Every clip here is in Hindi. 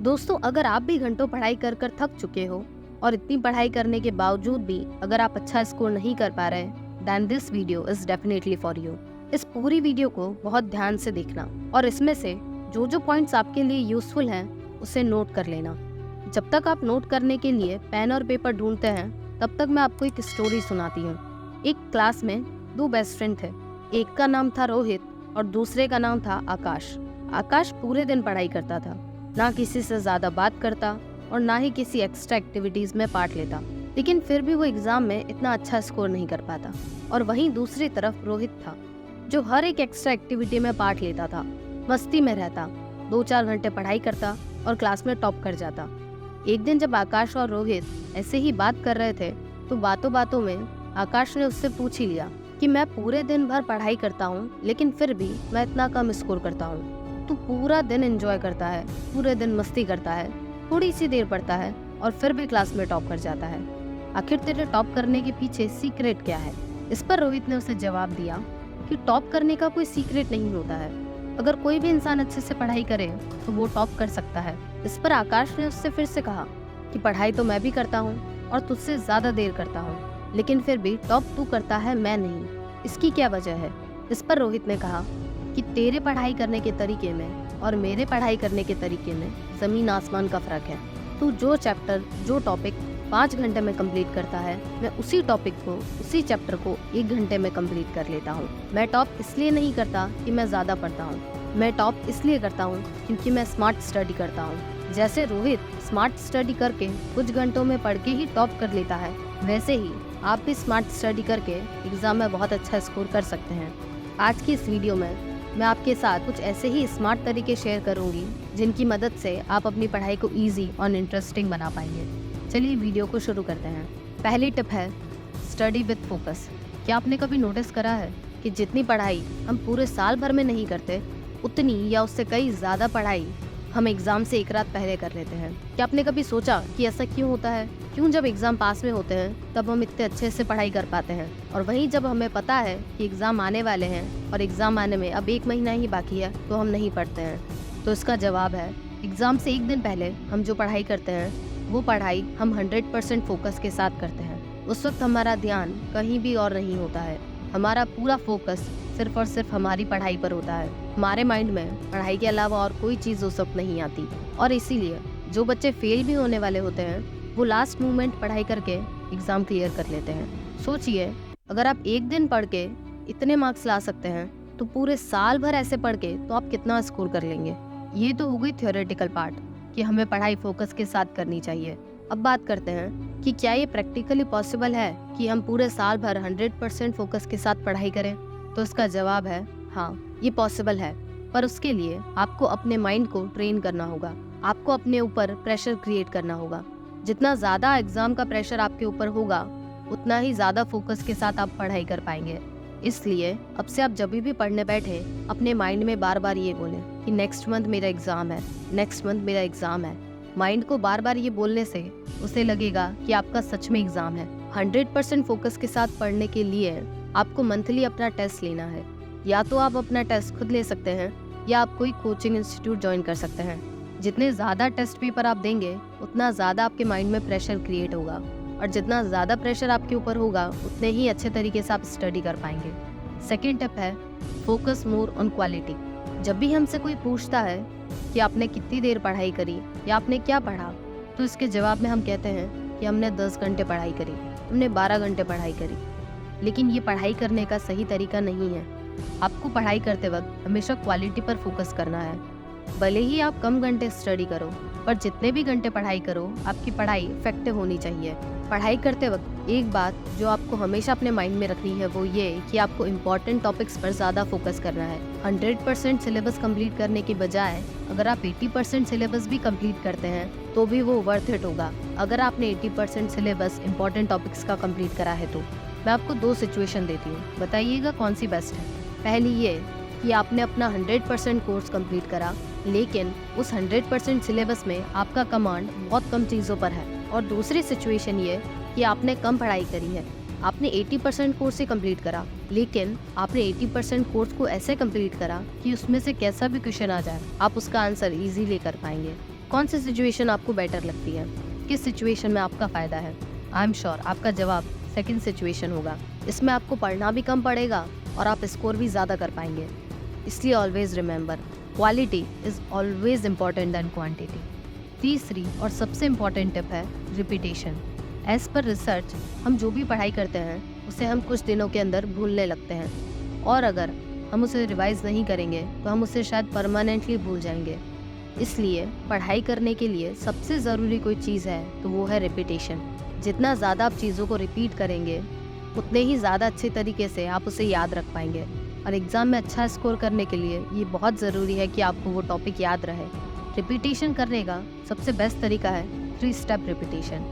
दोस्तों, अगर आप भी घंटों पढ़ाई कर कर थक चुके हो और इतनी पढ़ाई करने के बावजूद भी अगर आप अच्छा स्कोर नहीं कर पा रहे, then this video is definitely for you. इस पूरी वीडियो को बहुत ध्यान से देखना और इसमें से जो जो पॉइंट्स आपके लिए यूजफुल हैं उसे नोट कर लेना। जब तक आप नोट करने के लिए पेन और पेपर ढूंढते हैं, तब तक मैं आपको एक स्टोरी सुनाती हूँ। एक क्लास में दो बेस्ट फ्रेंड थे। एक का नाम था रोहित और दूसरे का नाम था आकाश। आकाश पूरे दिन पढ़ाई करता था, ना किसी से ज्यादा बात करता और ना ही किसी एक्स्ट्रा एक्टिविटीज में पार्ट लेता, लेकिन फिर भी वो एग्जाम में इतना अच्छा स्कोर नहीं कर पाता। और वहीं दूसरी तरफ रोहित था, जो हर एक एक्स्ट्रा एक्टिविटी में पार्ट लेता था, मस्ती में रहता, 2-4 घंटे पढ़ाई करता और क्लास में टॉप कर जाता। एक दिन जब आकाश और रोहित ऐसे ही बात कर रहे थे, तो बातों बातों में आकाश ने उससे पूछ ही लिया कि मैं पूरे दिन भर पढ़ाई करता हूँ, लेकिन फिर भी मैं इतना कम स्कोर करता हूँ। तू पूरा दिन एंजॉय करता है, पूरे दिन मस्ती करता है, थोड़ी सी देर पढ़ता है और फिर भी क्लास में टॉप कर जाता है। आखिर तेरे टॉप करने के पीछे सीक्रेट क्या है? इस पर रोहित ने उसे जवाब दिया कि टॉप करने का कोई सीक्रेट नहीं होता है। अगर कोई भी इंसान अच्छे से पढ़ाई करे तो वो टॉप कर सकता है। इस पर आकाश ने उससे फिर से कहा कि पढ़ाई तो मैं भी करता हूँ और तुझसे ज्यादा देर करता हूँ, लेकिन फिर भी टॉप तू करता है, मैं नहीं। इसकी क्या वजह है? इस पर रोहित ने कहा कि तेरे पढ़ाई करने के तरीके में और मेरे पढ़ाई करने के तरीके में जमीन आसमान का फर्क है। तू जो चैप्टर, जो टॉपिक 5 घंटे में कंप्लीट करता है, मैं उसी टॉपिक को, उसी चैप्टर को 1 घंटे में कंप्लीट कर लेता हूँ। मैं टॉप इसलिए नहीं करता कि मैं ज्यादा पढ़ता हूँ, मैं टॉप इसलिए करता हूँ क्योंकि मैं स्मार्ट स्टडी करता हूँ। जैसे रोहित स्मार्ट स्टडी करके कुछ घंटों में पढ़ के ही टॉप कर लेता है, वैसे ही आप भी स्मार्ट स्टडी करके एग्जाम में बहुत अच्छा स्कोर कर सकते हैं। आज की इस वीडियो में मैं आपके साथ कुछ ऐसे ही स्मार्ट तरीके शेयर करूंगी जिनकी मदद से आप अपनी पढ़ाई को इजी और इंटरेस्टिंग बना पाएंगे। चलिए वीडियो को शुरू करते हैं। पहली टिप है स्टडी विद फोकस। क्या आपने कभी नोटिस करा है कि जितनी पढ़ाई हम पूरे साल भर में नहीं करते, उतनी या उससे कई ज़्यादा पढ़ाई हम एग्ज़ाम से एक रात पहले कर लेते हैं? क्या आपने कभी सोचा कि ऐसा क्यों होता है? क्यों जब एग्ज़ाम पास में होते हैं तब हम इतने अच्छे से पढ़ाई कर पाते हैं, और वहीं जब हमें पता है कि एग्ज़ाम आने वाले हैं और एग्ज़ाम आने में अब 1 महीना ही बाकी है, तो हम नहीं पढ़ते हैं? तो इसका जवाब है, एग्ज़ाम से 1 दिन पहले हम जो पढ़ाई करते हैं वो पढ़ाई हम 100% फोकस के साथ करते हैं। उस वक्त हमारा ध्यान कहीं भी और नहीं होता है, हमारा पूरा फोकस सिर्फ और सिर्फ हमारी पढ़ाई पर होता है। हमारे माइंड में पढ़ाई के अलावा और कोई चीज़ उस वक्त नहीं आती, और इसीलिए जो बच्चे फेल भी होने वाले होते हैं वो लास्ट मोमेंट पढ़ाई करके एग्ज़ाम क्लियर कर लेते हैं। सोचिए, अगर आप एक दिन पढ़ के इतने मार्क्स ला सकते हैं, तो पूरे साल भर ऐसे पढ़ के तो आप कितना स्कोर कर लेंगे? ये तो हो गई थ्योरेटिकल पार्ट कि हमें पढ़ाई फोकस के साथ करनी चाहिए। अब बात करते हैं कि क्या ये प्रैक्टिकली पॉसिबल है कि हम पूरे साल भर 100% फोकस के साथ पढ़ाई करें? तो इसका जवाब है हाँ, ये पॉसिबल है, पर उसके लिए आपको अपने माइंड को ट्रेन करना होगा, आपको अपने ऊपर प्रेशर क्रिएट करना होगा। जितना ज़्यादा एग्जाम का प्रेशर आपके ऊपर होगा, उतना ही ज़्यादा फोकस के साथ आप पढ़ाई कर पाएंगे। इसलिए अब से आप जब भी पढ़ने बैठे, अपने माइंड में बार बार ये बोलें कि नेक्स्ट मंथ मेरा एग्ज़ाम है, नेक्स्ट मंथ मेरा एग्ज़ाम है। माइंड को बार बार ये बोलने से उसे लगेगा कि आपका सच में एग्ज़ाम है। 100% फोकस के साथ पढ़ने के लिए आपको मंथली अपना टेस्ट लेना है। या तो आप अपना टेस्ट खुद ले सकते हैं या आप कोई कोचिंग इंस्टीट्यूट ज्वाइन कर सकते हैं। जितने ज़्यादा टेस्ट पेपर आप देंगे, उतना ज़्यादा आपके माइंड में प्रेशर क्रिएट होगा, और जितना ज़्यादा प्रेशर आपके ऊपर होगा, उतने ही अच्छे तरीके से आप स्टडी कर पाएंगे। सेकेंड टिप है फोकस मोर ऑन क्वालिटी। जब भी हमसे कोई पूछता है कि आपने कितनी देर पढ़ाई करी या आपने क्या पढ़ा, तो इसके जवाब में हम कहते हैं कि हमने 10 घंटे पढ़ाई करी, हमने 12 घंटे पढ़ाई करी। लेकिन ये पढ़ाई करने का सही तरीका नहीं है। आपको पढ़ाई करते वक्त हमेशा क्वालिटी पर फोकस करना है। भले ही आप कम घंटे स्टडी करो, पर जितने भी घंटे पढ़ाई करो, आपकी पढ़ाई इफेक्टिव होनी चाहिए। पढ़ाई करते वक्त एक बात जो आपको हमेशा अपने माइंड में रखनी है वो ये कि आपको इम्पॉर्टेंट टॉपिक्स पर ज़्यादा फोकस करना है। 100% सिलेबस कंप्लीट करने की बजाय अगर आप 80% सिलेबस भी कंप्लीट करते हैं तो भी वो वर्थ इट होगा। अगर आपने 80% सिलेबस इम्पॉर्टेंट टॉपिक्स का कंप्लीट करा है तो मैं आपको 2 सिचुएशन देती हूँ, बताइएगा कौन सी बेस्ट है। पहली ये कि आपने अपना 100% कोर्स कंप्लीट करा, लेकिन उस 100% सिलेबस में आपका कमांड बहुत कम चीज़ों पर है। और दूसरी सिचुएशन ये कि आपने कम पढ़ाई करी है, आपने 80% कोर्स ही कंप्लीट करा, लेकिन आपने 80% कोर्स को ऐसे कंप्लीट करा कि उसमें से कैसा भी क्वेश्चन आ जाए आप उसका आंसर इजीली कर पाएंगे। कौन सी सिचुएशन आपको बेटर लगती है, किस सिचुएशन में आपका फ़ायदा है? आई एम श्योर आपका जवाब सेकंड सिचुएशन होगा। इसमें आपको पढ़ना भी कम पड़ेगा और आप स्कोर भी ज़्यादा कर पाएंगे। इसलिए always remember, quality is always important than quantity. तीसरी और सबसे इम्पॉर्टेंट टिप है रिपीटेशन। एज़ पर रिसर्च, हम जो भी पढ़ाई करते हैं उसे हम कुछ दिनों के अंदर भूलने लगते हैं, और अगर हम उसे रिवाइज नहीं करेंगे तो हम उसे शायद परमानेंटली भूल जाएंगे। इसलिए पढ़ाई करने के लिए सबसे ज़रूरी कोई चीज़ है तो वो है रिपीटेशन। जितना ज़्यादा आप चीज़ों को रिपीट करेंगे उतने ही ज़्यादा अच्छे तरीके से आप उसे याद रख पाएंगे, और एग्ज़ाम में अच्छा स्कोर करने के लिए ये बहुत ज़रूरी है कि आपको वो टॉपिक याद रहे। रिपीटेशन करने का सबसे बेस्ट तरीका है 3 स्टेप रिपीटेशन।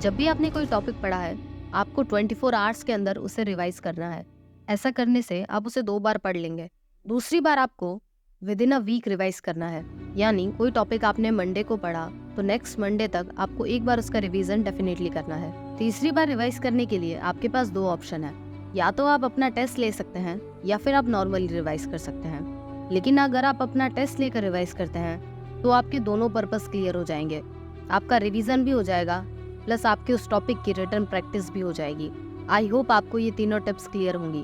जब भी आपने कोई टॉपिक पढ़ा है, आपको 24 आवर्स के अंदर उसे रिवाइज करना है। ऐसा करने से आप उसे 2 बार पढ़ लेंगे। दूसरी बार आपको within a week revise करना है, यानी कोई टॉपिक आपने मंडे को पढ़ा तो नेक्स्ट मंडे तक आपको एक बार उसका रिवीजन डेफिनेटली करना है। तीसरी बार रिवाइज करने के लिए आपके पास 2 ऑप्शन है, या तो आप अपना टेस्ट ले सकते हैं या फिर आप नॉर्मली रिवाइज कर सकते हैं। लेकिन अगर आप अपना टेस्ट लेकर रिवाइज करते हैं तो आपके दोनों पर्पस क्लियर हो जाएंगे। आपका रिवीजन भी हो जाएगा, प्लस आपके उस टॉपिक की रिटर्न प्रैक्टिस भी हो जाएगी। आई होप आपको ये तीनों टिप्स क्लियर होंगी।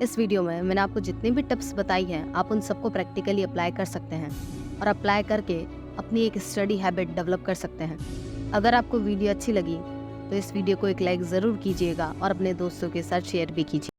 इस वीडियो में मैंने आपको जितनी भी टिप्स बताई हैं, आप उन सबको प्रैक्टिकली अप्लाई कर सकते हैं और अप्लाई करके अपनी एक स्टडी हैबिट डेवलप कर सकते हैं। अगर आपको वीडियो अच्छी लगी तो इस वीडियो को एक लाइक ज़रूर कीजिएगा और अपने दोस्तों के साथ शेयर भी कीजिए।